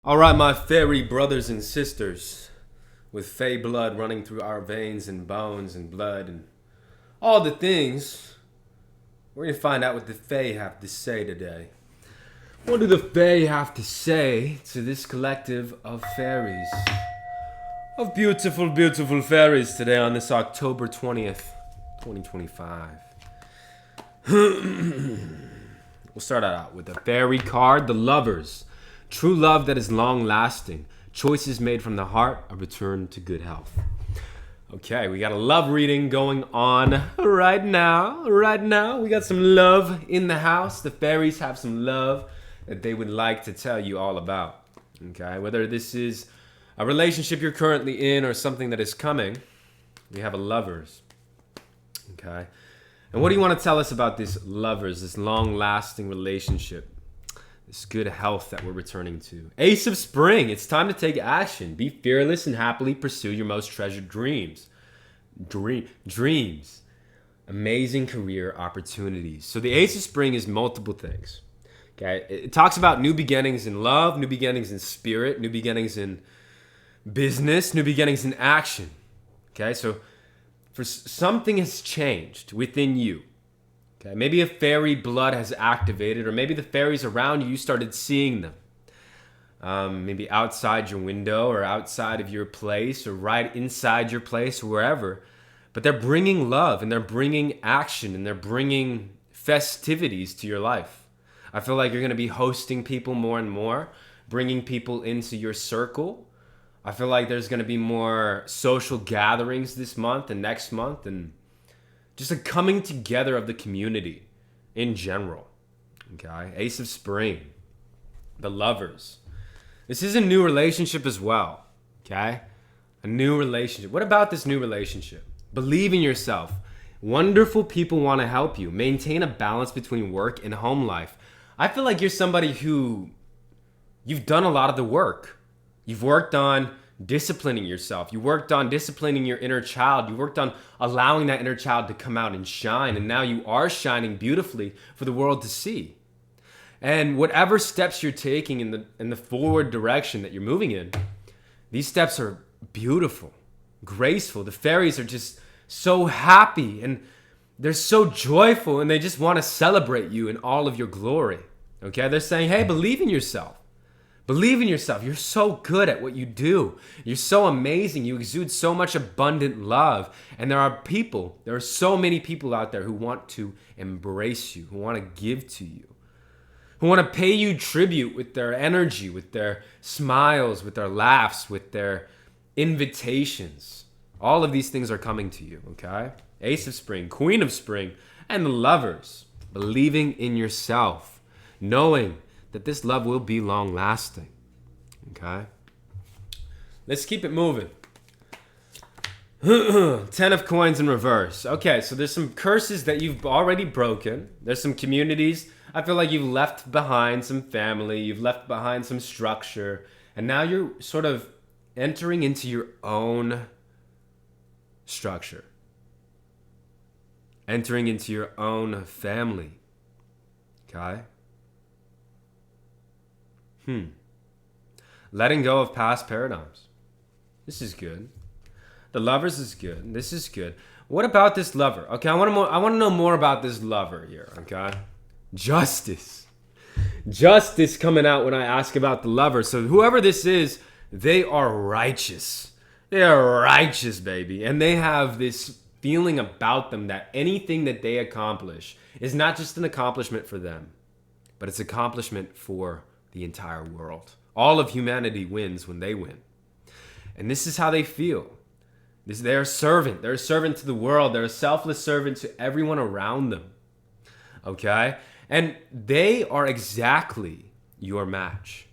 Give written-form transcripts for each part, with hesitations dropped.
Alright, my fairy brothers and sisters, with fae blood running through our veins and bones and blood and all the things, we're gonna find out what the fae have to say today. What do the fae have to say to this collective of fairies? Of beautiful, beautiful fairies today on this October 20th, 2025. We'll start out with a fairy card, the Lovers. True love that is long lasting. Choices made from the heart, a return to good health. Okay, we got a love reading going on right now. Right now, we got some love in the house. The fairies have some love that they would like to tell you all about. Okay, whether this is a relationship you're currently in or something that is coming, we have a Lovers. Okay, and what do you want to tell us about this Lovers, this long lasting relationship? This good health that we're returning to. Ace of Spring, it's time to take action. Be fearless and happily pursue your most treasured dreams. Dreams. Amazing career opportunities. So the Ace of Spring is multiple things. Okay, it talks about new beginnings in love, new beginnings in spirit, new beginnings in business, new beginnings in action. Okay, so for something has changed within you. Okay, maybe a fairy blood has activated, or maybe the fairies around you started seeing them. Maybe outside your window, or outside of your place, or right inside your place, or wherever. But they're bringing love, and they're bringing action, and they're bringing festivities to your life. I feel like you're going to be hosting people more and more, bringing people into your circle. I feel like there's going to be more social gatherings this month and next month, and just a coming together of the community in general. Okay, Ace of Spring, the Lovers. This is a new relationship as well. Okay, a new relationship. What about this new relationship? Believe in yourself. Wonderful people want to help you. Maintain a balance between work and home life. I feel like you're somebody who you've done a lot of the work. You've worked on disciplining yourself. You worked on disciplining your inner child. You worked on allowing that inner child to come out and shine. And now you are shining beautifully for the world to see. And whatever steps you're taking in the forward direction that you're moving in, these steps are beautiful, graceful. The fairies are just so happy and they're so joyful and they just want to celebrate you in all of your glory. Okay? They're saying, hey, believe in yourself. Believe in yourself. You're so good at what you do. You're so amazing. You exude so much abundant love. And there are so many people out there who want to embrace you, who want to give to you, who want to pay you tribute with their energy, with their smiles, with their laughs, with their invitations. All of these things are coming to you, okay? Ace of Spring, Queen of Spring, and the Lovers. Believing in yourself, knowing that this love will be long lasting. Okay? Let's keep it moving. 10 of coins in reverse. Okay, so there's some curses that you've already broken. There's some communities. I feel like you've left behind some family. You've left behind some structure. And now you're sort of entering into your own structure. Entering into your own family. Okay? Letting go of past paradigms. This is good. The Lovers is good. This is good. What about this Lover? Okay, I want to know more about this Lover here. Okay, Justice. Justice coming out when I ask about the Lover. So whoever this is, they are righteous. They are righteous, baby, and they have this feeling about them that anything that they accomplish is not just an accomplishment for them, but it's an accomplishment for the entire world. All of humanity wins when they win. And this is how they feel. They're a servant. They're a servant to the world. They're a selfless servant to everyone around them. Okay? And they are exactly your match.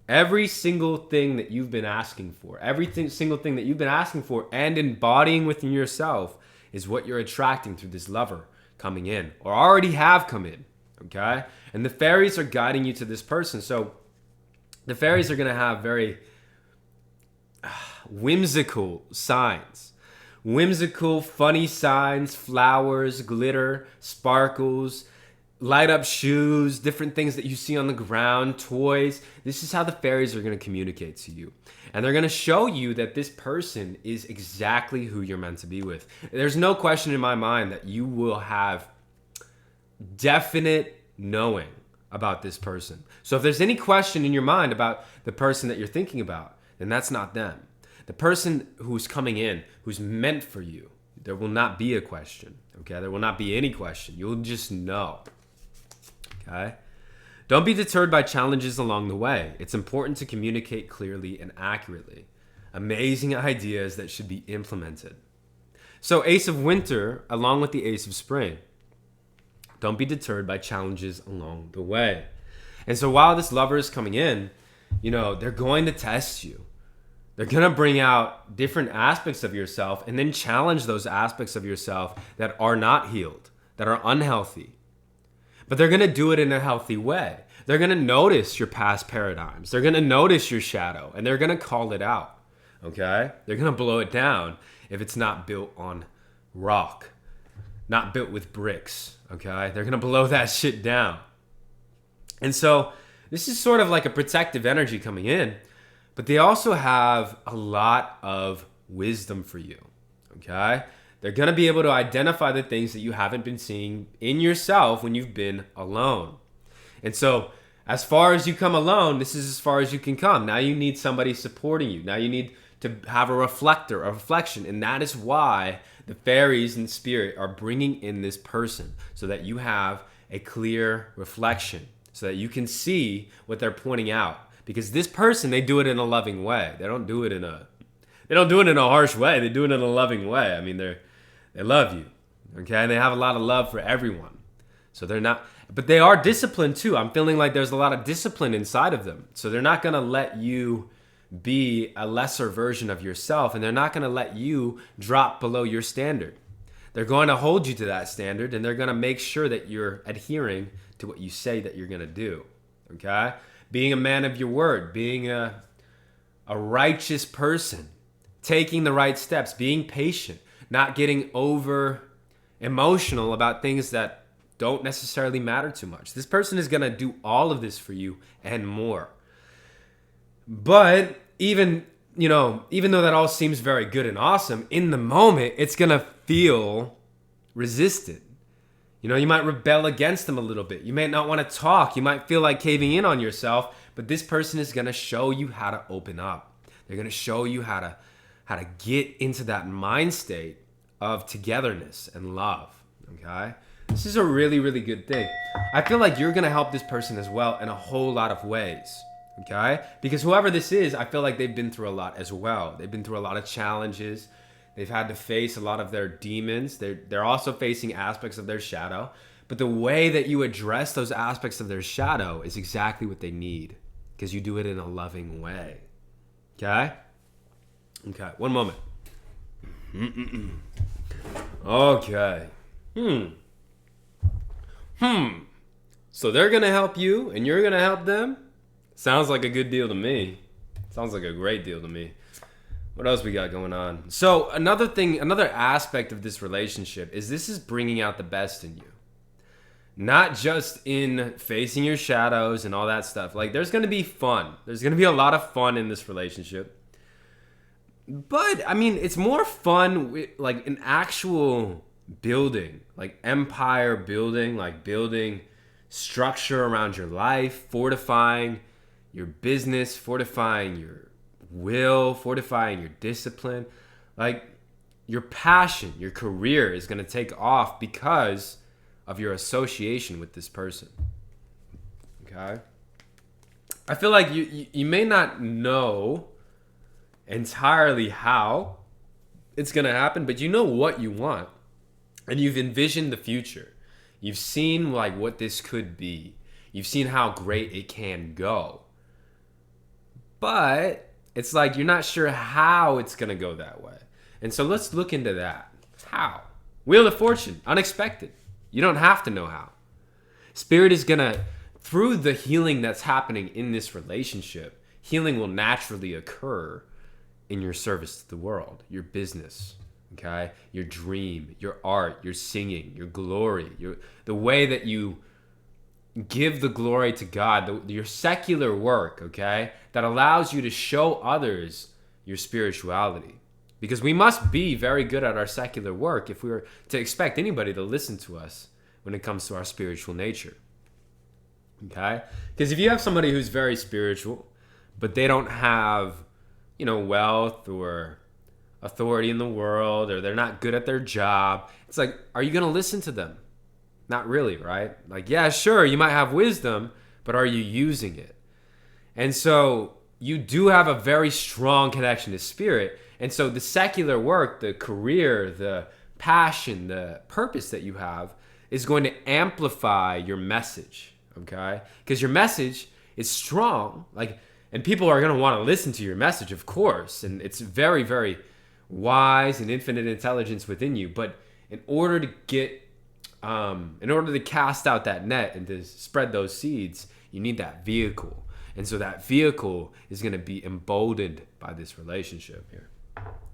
Every single thing that you've been asking for, single thing that you've been asking for and embodying within yourself is what you're attracting through this Lover coming in or already have come in. Okay? And the fairies are guiding you to this person. So the fairies are going to have very whimsical signs. Whimsical, funny signs, flowers, glitter, sparkles, light up shoes, different things that you see on the ground, toys. This is how the fairies are going to communicate to you. And they're going to show you that this person is exactly who you're meant to be with. There's no question in my mind that you will have definite knowing about this person. So if there's any question in your mind about the person that you're thinking about, then that's not them. The person who's coming in, who's meant for you, there will not be a question. Okay? There will not be any question. You'll just know. Okay? Don't be deterred by challenges along the way. It's important to communicate clearly and accurately. Amazing ideas that should be implemented. So Ace of Winter, along with the Ace of Spring. Don't be deterred by challenges along the way. And so while this lover is coming in, they're going to test you. They're going to bring out different aspects of yourself and then challenge those aspects of yourself that are not healed, that are unhealthy. But they're going to do it in a healthy way. They're going to notice your past paradigms. They're going to notice your shadow, and they're going to call it out. Okay? They're going to blow it down if it's not built on rock, not built with bricks. Okay? They're going to blow that shit down. And so this is sort of like a protective energy coming in, but they also have a lot of wisdom for you. Okay? They're going to be able to identify the things that you haven't been seeing in yourself when you've been alone. And so as far as you come alone, this is as far as you can come. Now you need somebody supporting you. Now you need to have a reflection. And that is why the fairies and spirit are bringing in this person, so that you have a clear reflection, so that you can see what they're pointing out. Because this person, they do it in a loving way. They don't do it in a harsh way. They do it in a loving way. I mean, they love you, okay? And they have a lot of love for everyone. So they're not, but they are disciplined too. I'm feeling like there's a lot of discipline inside of them. So they're not going to let you be a lesser version of yourself, and they're not going to let you drop below your standard. They're going to hold you to that standard, and they're going to make sure that you're adhering to what you say that you're going to do, okay? Being a man of your word, being a righteous person, taking the right steps, being patient, not getting over emotional about things that don't necessarily matter too much. This person is going to do all of this for you and more. But even though that all seems very good and awesome, in the moment, it's going to feel resistant. You might rebel against them a little bit. You may not want to talk. You might feel like caving in on yourself, but this person is going to show you how to open up. They're going to show you how to get into that mind state of togetherness and love, okay? This is a really, really good thing. I feel like you're going to help this person as well in a whole lot of ways, okay? Because whoever this is, I feel like they've been through a lot as well. They've been through a lot of challenges. They've had to face a lot of their demons. They're also facing aspects of their shadow. But the way that you address those aspects of their shadow is exactly what they need, because you do it in a loving way, okay? Okay, one moment. Okay. So they're going to help you and you're going to help them? Sounds like a good deal to me. Sounds like a great deal to me. What else we got going on? So another aspect of this relationship is this is bringing out the best in you. Not just in facing your shadows and all that stuff. Like, there's going to be fun. There's going to be a lot of fun in this relationship. But, I mean, it's more fun with, like, an actual building. Like, empire building. Like, building structure around your life. Fortifying your business. Fortifying your will, fortifying your discipline. Like, your passion, your career is going to take off because of your association with this person. Okay? I feel like you may not know entirely how it's going to happen, but you know what you want. And you've envisioned the future. You've seen like what this could be. You've seen how great it can go. But it's like you're not sure how it's going to go that way. And so let's look into that. How? Wheel of Fortune. Unexpected. You don't have to know how. Spirit is going to, through the healing that's happening in this relationship, healing will naturally occur in your service to the world, your business, okay? Your dream, your art, your singing, your glory, the way that you give the glory to God, your secular work, okay, that allows you to show others your spirituality. Because we must be very good at our secular work if we were to expect anybody to listen to us when it comes to our spiritual nature. Okay? Because if you have somebody who's very spiritual, but they don't have, wealth or authority in the world, or they're not good at their job, it's like, are you going to listen to them? Not really, right? Like, yeah, sure, you might have wisdom, but are you using it? And so you do have a very strong connection to spirit. And so the secular work, the career, the passion, the purpose that you have is going to amplify your message, okay? Because your message is strong, and people are going to want to listen to your message, of course. And it's very, very wise and infinite intelligence within you. But in order to cast out that net and to spread those seeds, you need that vehicle. And so that vehicle is going to be emboldened by this relationship here.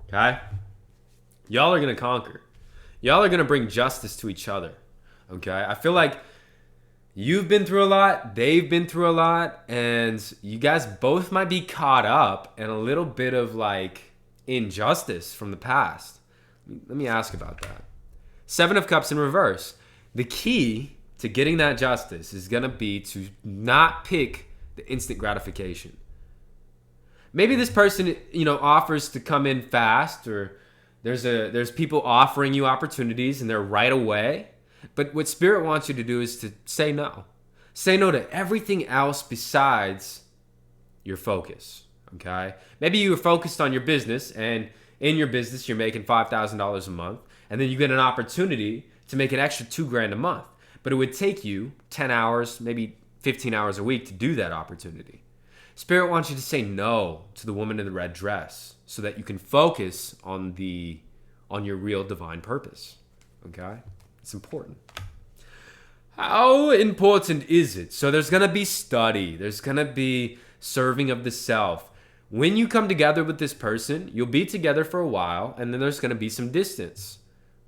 Okay? Y'all are going to conquer. Y'all are going to bring justice to each other. Okay? I feel like you've been through a lot, they've been through a lot, and you guys both might be caught up in a little bit of injustice from the past. Let me ask about that. 7 of Cups in reverse. The key to getting that justice is going to be to not pick the instant gratification. Maybe this person, offers to come in fast, or there's people offering you opportunities and they're right away. But what Spirit wants you to do is to say no. Say no to everything else besides your focus, okay? Maybe you were focused on your business, and in your business you're making $5,000 a month, and then you get an opportunity to make an extra $2,000 a month. But it would take you 10 hours, maybe 15 hours a week to do that opportunity. Spirit wants you to say no to the woman in the red dress so that you can focus on your real divine purpose. Okay? It's important. How important is it? So there's going to be study. There's going to be serving of the self. When you come together with this person, you'll be together for a while, and then there's going to be some distance.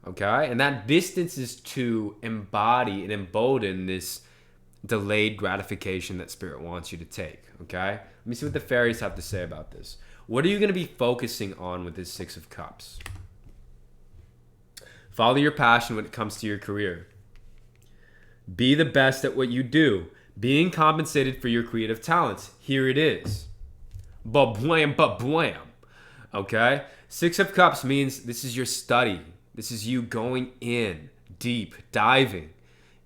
Okay? And that distance is to embody and embolden this delayed gratification that Spirit wants you to take. Okay? Let me see what the fairies have to say about this. What are you going to be focusing on with this 6 of Cups? Follow your passion when it comes to your career. Be the best at what you do. Being compensated for your creative talents. Here it is. Ba-blam, ba-blam. Okay? 6 of Cups means this is your study. This is you going in, deep, diving,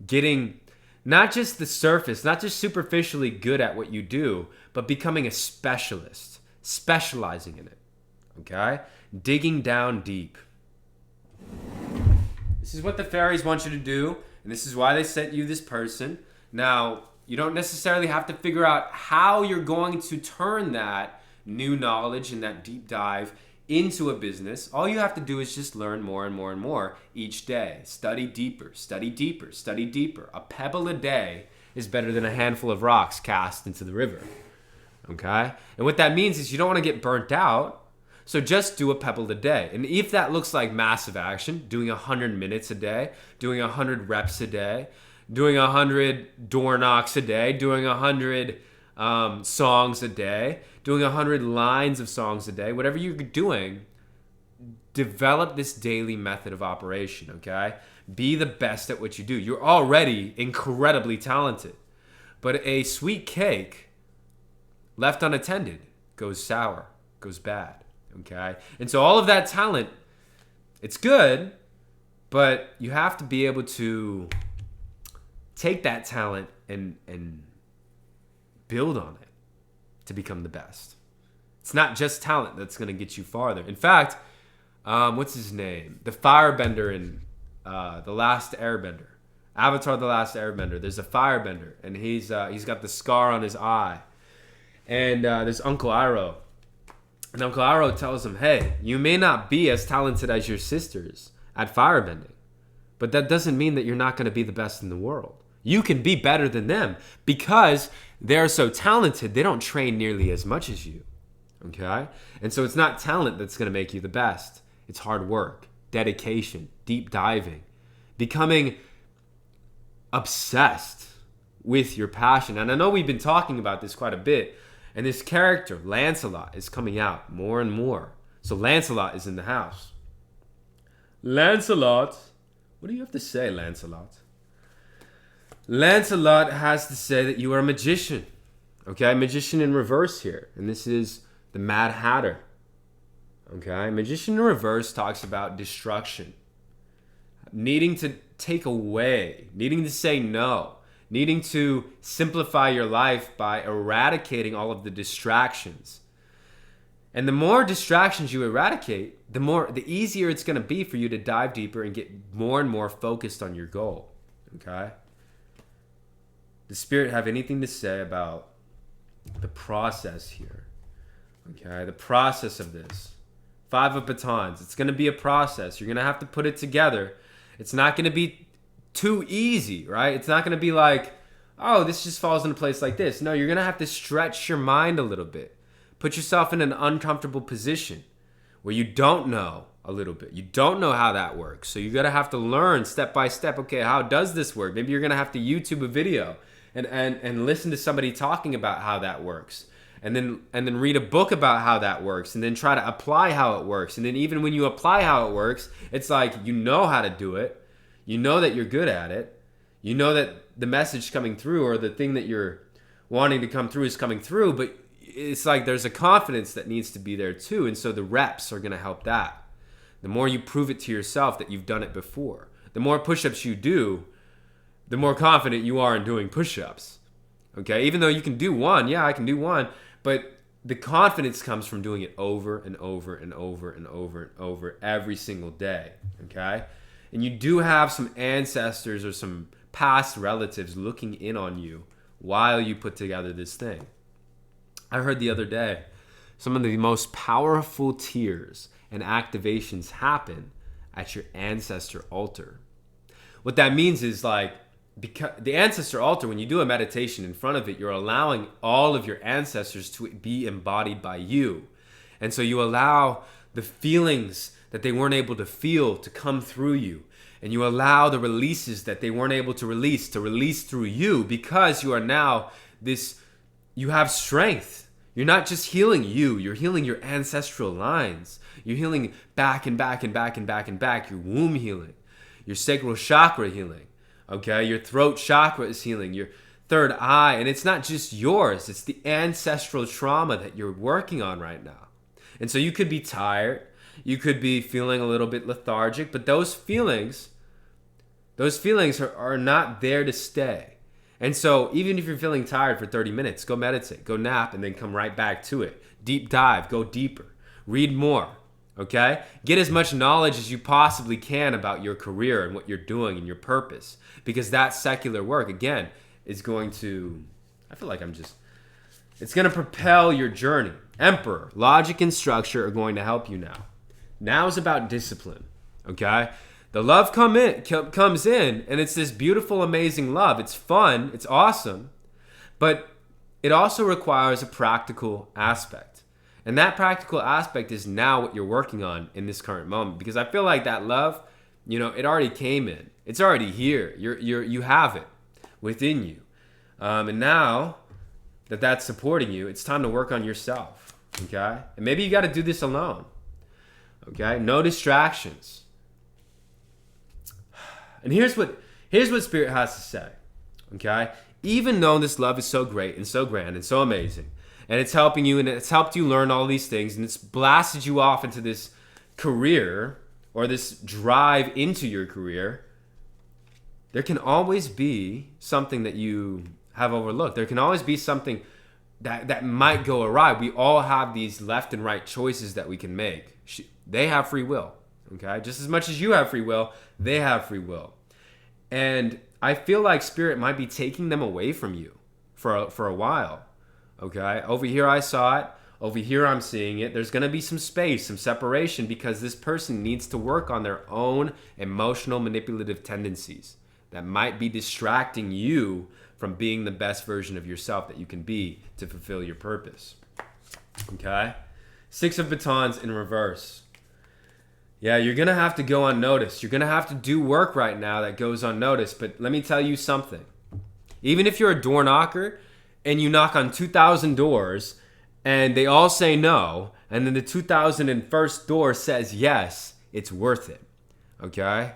getting not just the surface, not just superficially good at what you do, but becoming a specialist, specializing in it. Okay? Digging down deep. This is what the fairies want you to do, and this is why they sent you this person. Now, you don't necessarily have to figure out how you're going to turn that new knowledge and that deep dive into a business. All you have to do is just learn more and more and more each day. Study deeper, study deeper, study deeper. A pebble a day is better than a handful of rocks cast into the river. Okay? And what that means is you don't want to get burnt out. So just do a pebble a day. And if that looks like massive action, doing 100 minutes a day, doing 100 reps a day, doing 100 door knocks a day, doing 100 songs a day, doing 100 lines of songs a day, whatever you're doing, develop this daily method of operation, okay? Be the best at what you do. You're already incredibly talented. But a sweet cake left unattended goes sour, goes bad. Okay? And so all of that talent, it's good, but you have to be able to take that talent and build on it to become the best. It's not just talent that's going to get you farther. In fact, what's his name? The firebender in The Last Airbender. Avatar The Last Airbender. There's a firebender, and he's got the scar on his eye. And there's Uncle Iroh. And Uncle Iroh tells him, hey, you may not be as talented as your sisters at firebending, but that doesn't mean that you're not going to be the best in the world. You can be better than them because they're so talented, they don't train nearly as much as you. Okay? And so it's not talent that's going to make you the best. It's hard work, dedication, deep diving, becoming obsessed with your passion. And I know we've been talking about this quite a bit. And this character, Lancelot, is coming out more and more. So Lancelot is in the house. Lancelot. What do you have to say, Lancelot? Lancelot has to say that you are a magician. Okay, magician in reverse here. And this is the Mad Hatter. Okay, magician in reverse talks about destruction. Needing to take away, needing to say no, needing to simplify your life by eradicating all of the distractions. And the more distractions you eradicate, the easier it's going to be for you to dive deeper and get more and more focused on your goal. Okay? Does Spirit have anything to say about the process here? Okay, the process of this. 5 of batons. It's going to be a process. You're going to have to put it together. It's not going to be too easy, right? It's not going to be like, oh, this just falls into place like this. No, you're going to have to stretch your mind a little bit. Put yourself in an uncomfortable position where you don't know a little bit. You don't know how that works. So you're going to have to learn step by step, okay, how does this work? Maybe you're going to have to YouTube a video and listen to somebody talking about how that works. And then read a book about how that works, and then try to apply how it works. And then even when you apply how it works, it's like you know how to do it. You know that you're good at it. You know that the message coming through or the thing that you're wanting to come through is coming through, but it's like there's a confidence that needs to be there too. And so the reps are going to help that. The more you prove it to yourself that you've done it before, the more push-ups you do, the more confident you are in doing push-ups. Okay? Even though you can do one, yeah, I can do one, but the confidence comes from doing it over and over and over and over and over every single day, okay? And you do have some ancestors or some past relatives looking in on you while you put together this thing. I heard the other day, some of the most powerful tears and activations happen at your ancestor altar. What that means is like, because the ancestor altar, when you do a meditation in front of it, you're allowing all of your ancestors to be embodied by you. And so you allow the feelings that they weren't able to feel to come through you. And you allow the releases that they weren't able to release through you, because you are now you have strength. You're not just healing you're healing your ancestral lines. You're healing back and back and back and back and back. Your womb healing, your sacral chakra healing. Okay, your throat chakra is healing, your third eye, and it's not just yours, it's the ancestral trauma that you're working on right now. And so you could be tired, you could be feeling a little bit lethargic, but those feelings are not there to stay. And so even if you're feeling tired for 30 minutes, go meditate, go nap, and then come right back to it. Deep dive, go deeper, read more. Okay? Get as much knowledge as you possibly can about your career and what you're doing and your purpose. Because that secular work, again, is going to, it's going to propel your journey. Emperor, logic and structure are going to help you now. Now is about discipline. Okay? The love comes in, and it's this beautiful, amazing love. It's fun. It's awesome. But it also requires a practical aspect. And that practical aspect is now what you're working on in this current moment. Because I feel like that love, it already came in. It's already here. You have it within you. And now that that's supporting you, it's time to work on yourself. Okay? And maybe you got to do this alone. Okay? No distractions. And here's what Spirit has to say. Okay? Even though this love is so great and so grand and so amazing, and it's helping you, and it's helped you learn all these things, and it's blasted you off into this career or this drive into your career, there can always be something that you have overlooked. There can always be something that might go awry. We all have these left and right choices that we can make. They have free will, okay? Just as much as you have free will, they have free will. And I feel like Spirit might be taking them away from you for a while. Okay, over here I saw it, over here I'm seeing it. There's going to be some space, some separation, because this person needs to work on their own emotional manipulative tendencies that might be distracting you from being the best version of yourself that you can be to fulfill your purpose. Okay, 6 of batons in reverse. Yeah, you're going to have to go unnoticed. You're going to have to do work right now that goes unnoticed, but let me tell you something. Even if you're a door knocker and you knock on 2,000 doors and they all say no, and then the 2,001st door says yes, it's worth it. Okay?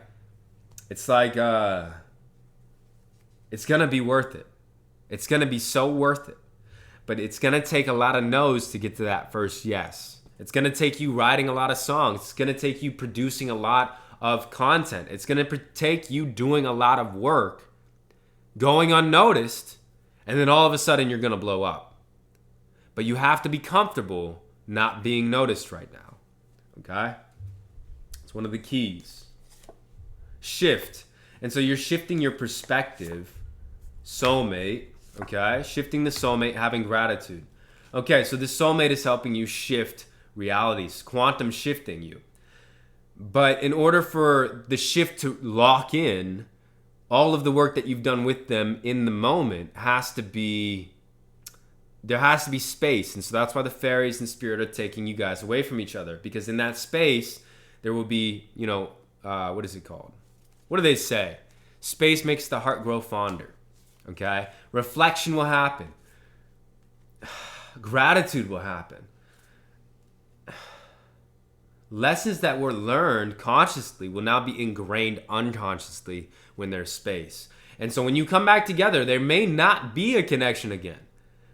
It's like, it's going to be worth it. It's going to be so worth it. But it's going to take a lot of no's to get to that first yes. It's going to take you writing a lot of songs. It's going to take you producing a lot of content. It's going to take you doing a lot of work, going unnoticed, and then all of a sudden you're going to blow up. But you have to be comfortable not being noticed right now. Okay? It's one of the keys. Shift. And so you're shifting your perspective, soulmate, okay? Shifting the soulmate, having gratitude. Okay, so the soulmate is helping you shift realities, quantum shifting you. But in order for the shift to lock in, all of the work that you've done with them in the moment there has to be space. And so that's why the fairies and spirit are taking you guys away from each other. Because in that space, there will be, what is it called? What do they say? Space makes the heart grow fonder. Okay? Reflection will happen. Gratitude will happen. Lessons that were learned consciously will now be ingrained unconsciously when there's space. And so when you come back together, there may not be a connection again.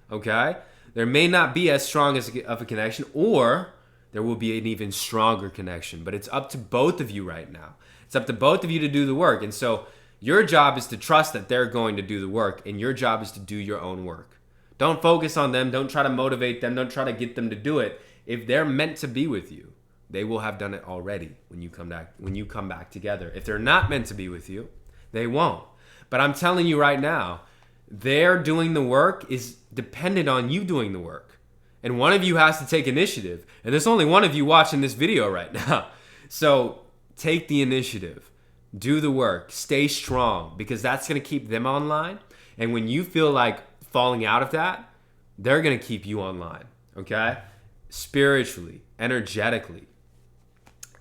Okay? There may not be as strong of a connection, or there will be an even stronger connection. But it's up to both of you right now. It's up to both of you to do the work. And so your job is to trust that they're going to do the work, and your job is to do your own work. Don't focus on them. Don't try to motivate them. Don't try to get them to do it. If they're meant to be with you, they will have done it already when you come back together. If they're not meant to be with you, they won't. But I'm telling you right now, their doing the work is dependent on you doing the work. And one of you has to take initiative. And there's only one of you watching this video right now. So take the initiative. Do the work. Stay strong, because that's going to keep them online. And when you feel like falling out of that, they're going to keep you online. Okay? Spiritually, energetically.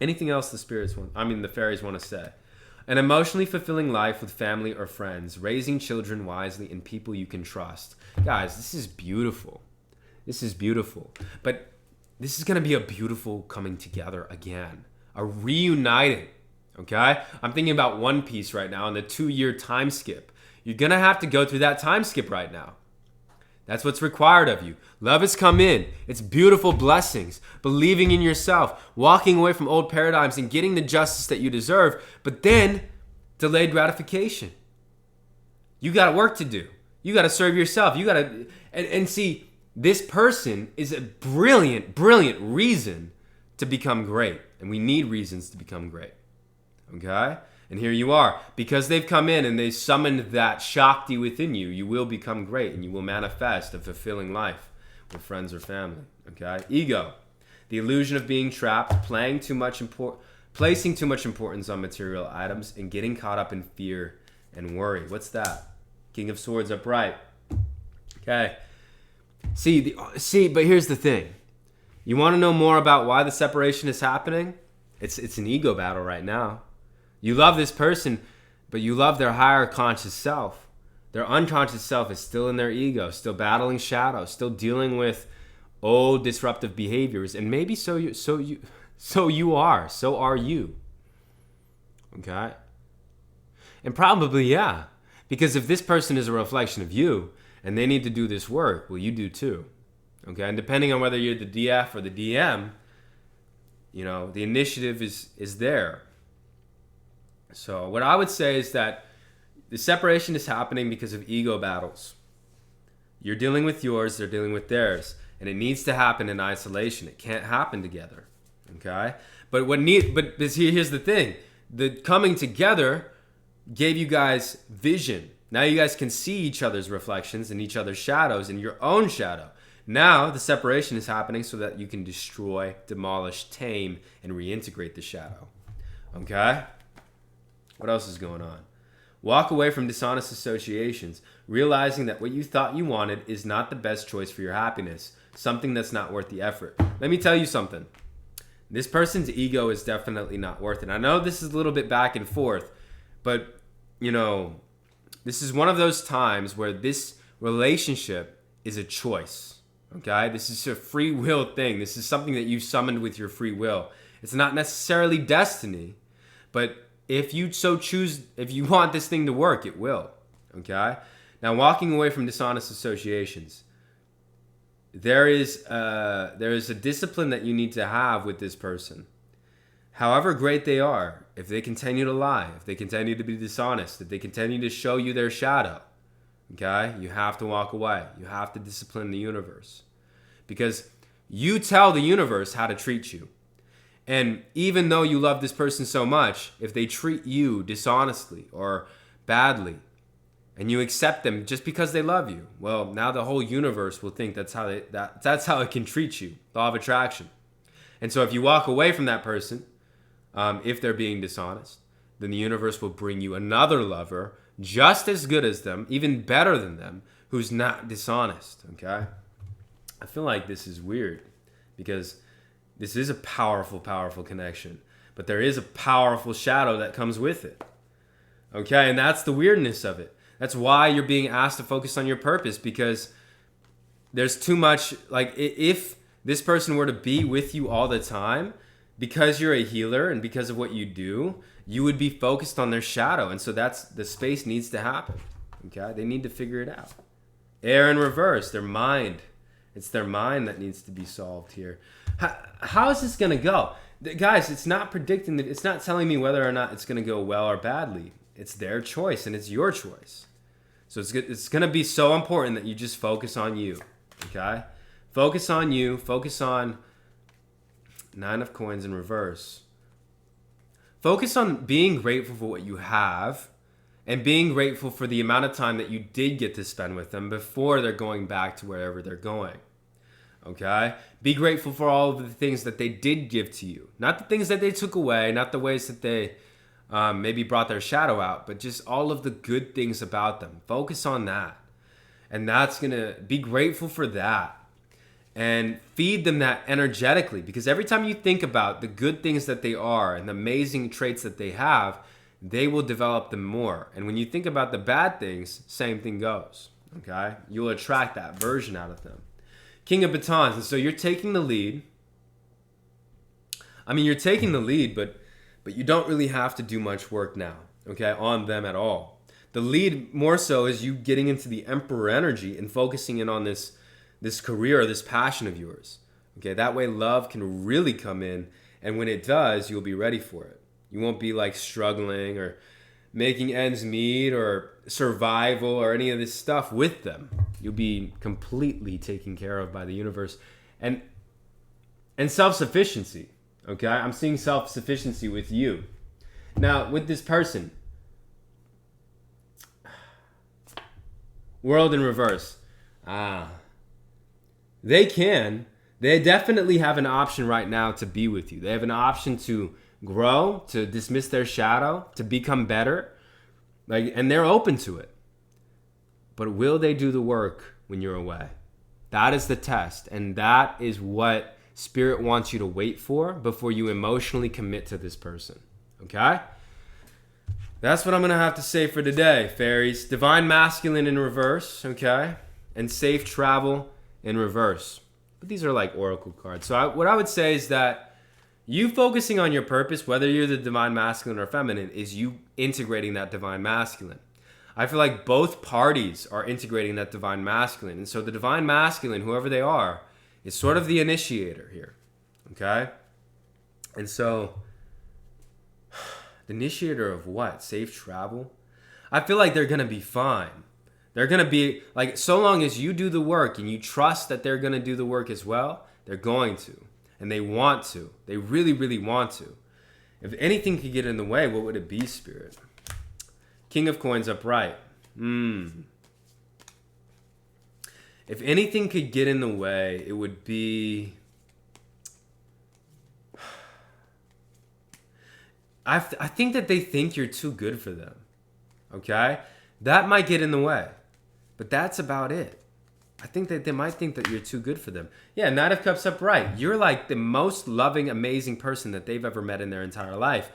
Anything else the fairies want to say? An emotionally fulfilling life with family or friends, raising children wisely and people you can trust. Guys, this is beautiful. This is beautiful. But this is going to be a beautiful coming together again. A reuniting. Okay? I'm thinking about One Piece right now and the 2-year time skip. You're going to have to go through that time skip right now. That's what's required of you. Love has come in. It's beautiful blessings. Believing in yourself. Walking away from old paradigms and getting the justice that you deserve. But then, delayed gratification. You got work to do. You got to serve yourself. You got to... And see, this person is a brilliant, brilliant reason to become great. And we need reasons to become great. Okay? And here you are. Because they've come in and they summoned that Shakti within you, you will become great and you will manifest a fulfilling life with friends or family. Okay? Ego. The illusion of being trapped, placing too much importance on material items, and getting caught up in fear and worry. What's that? King of Swords upright. Okay. But here's the thing. You want to know more about why the separation is happening? It's an ego battle right now. You love this person, but you love their higher conscious self. Their unconscious self is still in their ego, still battling shadows, still dealing with old disruptive behaviors, and maybe so are you. Okay? And probably, yeah. Because if this person is a reflection of you and they need to do this work, well, you do too. Okay? And depending on whether you're the DF or the DM, the initiative is there. So what I would say is that the separation is happening because of ego battles. You're dealing with yours, they're dealing with theirs. And it needs to happen in isolation. It can't happen together. Okay? But here's the thing. The coming together gave you guys vision. Now you guys can see each other's reflections and each other's shadows and your own shadow. Now the separation is happening so that you can destroy, demolish, tame, and reintegrate the shadow. Okay? What else is going on? Walk away from dishonest associations, realizing that what you thought you wanted is not the best choice for your happiness, something that's not worth the effort. Let me tell you something. This person's ego is definitely not worth it. I know this is a little bit back and forth, but, this is one of those times where this relationship is a choice. Okay? This is a free will thing. This is something that you summoned with your free will. It's not necessarily destiny, but if you so choose, if you want this thing to work, it will. Okay? Now, walking away from dishonest associations, there is a discipline that you need to have with this person. However great they are, if they continue to lie, if they continue to be dishonest, if they continue to show you their shadow, okay, you have to walk away. You have to discipline the universe. Because you tell the universe how to treat you. And even though you love this person so much, if they treat you dishonestly or badly, and you accept them just because they love you, well, now the whole universe will think that's how it can treat you. Law of attraction. And so if you walk away from that person, if they're being dishonest, then the universe will bring you another lover just as good as them, even better than them, who's not dishonest. Okay? I feel like this is weird because this is a powerful, powerful connection, but there is a powerful shadow that comes with it. Okay? And that's the weirdness of it. That's why you're being asked to focus on your purpose, because there's too much, like, if this person were to be with you all the time, because you're a healer and because of what you do, you would be focused on their shadow. And so that's, the space needs to happen. Okay? They need to figure it out. Air in reverse, their mind. It's their mind that needs to be solved here. How is this going to go? Guys, it's not predicting that, it's not telling me whether or not it's going to go well or badly. It's their choice and it's your choice. So it's going to be so important that you just focus on you. Okay? Focus on you. Focus on Nine of Coins in reverse. Focus on being grateful for what you have and being grateful for the amount of time that you did get to spend with them before they're going back to wherever they're going. Okay? Be grateful for all of the things that they did give to you. Not the things that they took away, not the ways that they maybe brought their shadow out, but just all of the good things about them. Focus on that. And that's going to be grateful for that. And feed them that energetically, because every time you think about the good things that they are and the amazing traits that they have, they will develop them more. And when you think about the bad things, same thing goes. Okay? You'll attract that version out of them. King of Batons. And so you're taking the lead. I mean, you're taking the lead, but you don't really have to do much work now, okay, on them at all. The lead more so is you getting into the Emperor energy and focusing in on this career, this passion of yours. Okay, that way love can really come in, and when it does, you'll be ready for it. You won't be like struggling or making ends meet or survival or any of this stuff with them. You'll be completely taken care of by the universe. And self-sufficiency. Okay, I'm seeing self-sufficiency with you. Now, with this person, world in reverse. They definitely have an option right now to be with you. They have an option to grow, to dismiss their shadow, to become better. And they're open to it. But will they do the work when you're away? That is the test. And that is what Spirit wants you to wait for before you emotionally commit to this person. Okay? That's what I'm going to have to say for today, fairies. Divine Masculine in reverse, okay? And safe travel in reverse. But these are like oracle cards. So what I would say is that you focusing on your purpose, whether you're the Divine Masculine or Feminine, is you integrating that Divine Masculine. I feel like both parties are integrating that Divine Masculine. And so the Divine Masculine, whoever they are, is sort of the initiator here, okay? And so, the initiator of what? Safe travel? I feel like they're going to be fine. They're going to be, like, so long as you do the work and you trust that they're going to do the work as well, they're going to. And they want to. They really, really want to. If anything could get in the way, what would it be, Spirit? King of Coins upright. If anything could get in the way, it would be... I think that they think you're too good for them. Okay? That might get in the way. But that's about it. I think that they might think that you're too good for them. Yeah, Knight of Cups upright. You're like the most loving, amazing person that they've ever met in their entire life.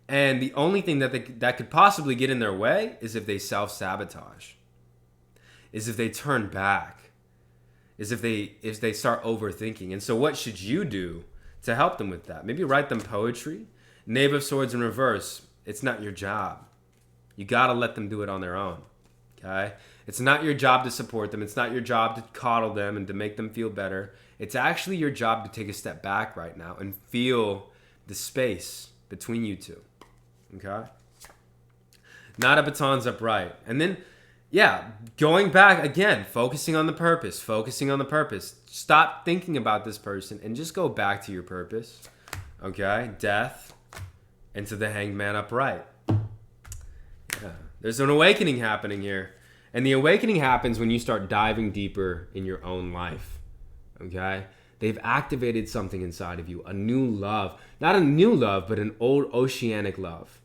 And the only thing that could possibly get in their way is if they self-sabotage, is if they turn back, is if they start overthinking. And so what should you do to help them with that? Maybe write them poetry. Knave of Swords in reverse. It's not your job. You got to let them do it on their own. Okay? It's not your job to support them. It's not your job to coddle them and to make them feel better. It's actually your job to take a step back right now and feel the space between you two. Okay? Not a batons upright. And then, yeah, going back again, focusing on the purpose. Stop thinking about this person and just go back to your purpose. Okay? Death into the Hanged Man upright. Yeah. There's an awakening happening here. And the awakening happens when you start diving deeper in your own life. Okay? They've activated something inside of you, a new love. Not a new love, but an old oceanic love.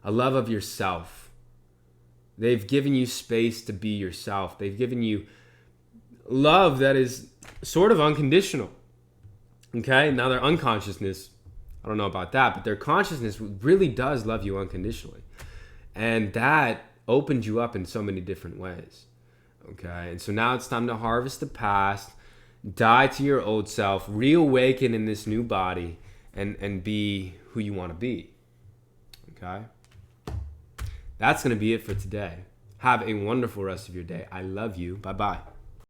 A love of yourself. They've given you space to be yourself. They've given you love that is sort of unconditional. Okay? Now their unconsciousness, I don't know about that, but their consciousness really does love you unconditionally. And that opened you up in so many different ways. Okay? And so now it's time to harvest the past, die to your old self, reawaken in this new body, and be who you want to be. Okay? That's going to be it for today. Have a wonderful rest of your day. I love you. Bye-bye.